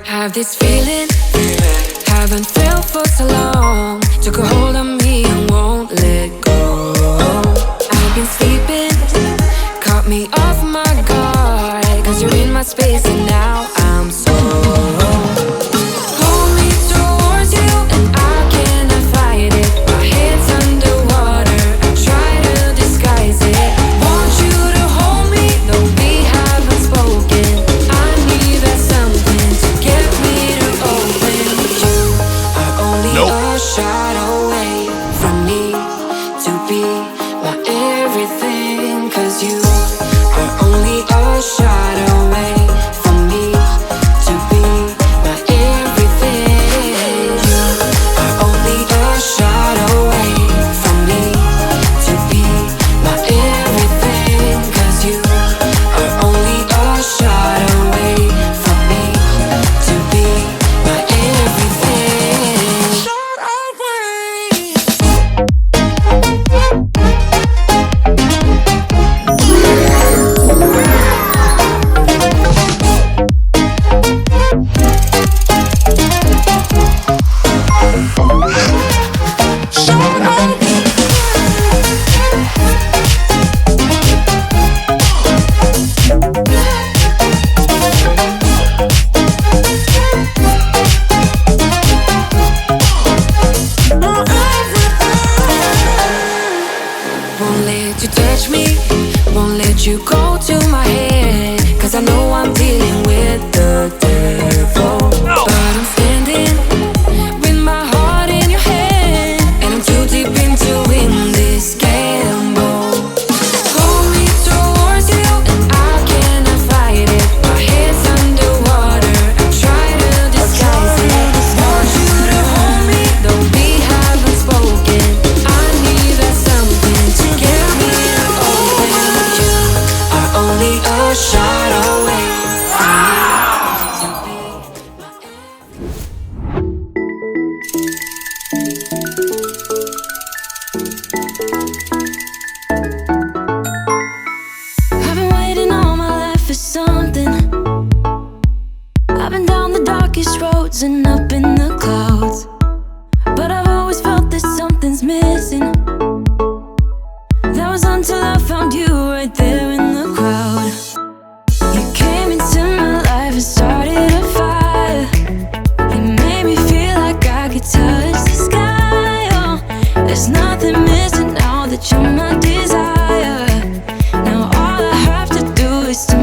Have this feeling, haven't felt for so long. Took a hold on me and won't let go. I've been sleeping, caught me off my guard. Cause you're in my space and now I'm so hold me towards you and I cannot fight it. My head's underwater, I try to disguise it. Want you to hold me, though we haven't spoken. I need that something to get me to open. You are only a shot away from me to be my everything. Cause you are only a shot away from me to be my everything. You are only a shot away from me to be my everything. Cause you are only a shot away from me to be my everything. Shot away. Won't let you touch me, won't let you go to my head. Cause I know I'm dealing with the devil. But I'm standing with my heart in your hand, and I'm too deep into in this gamble. Hold me towards you and I cannot fight it. My head's underwater, I try to disguise it. Want you to hold me, though we haven't spoken. I need that something to get me to open. You are only a shot away from me to be my I've been waiting all my life for something. I've been down the darkest roads and up in the clouds, but I've always felt that something's missing. That was until I found you right there in the crowd. You came into my life and started a fire. You made me feel like I could touch the sky. Oh, there's nothing missing now that you're my desire. Now all I have to do is to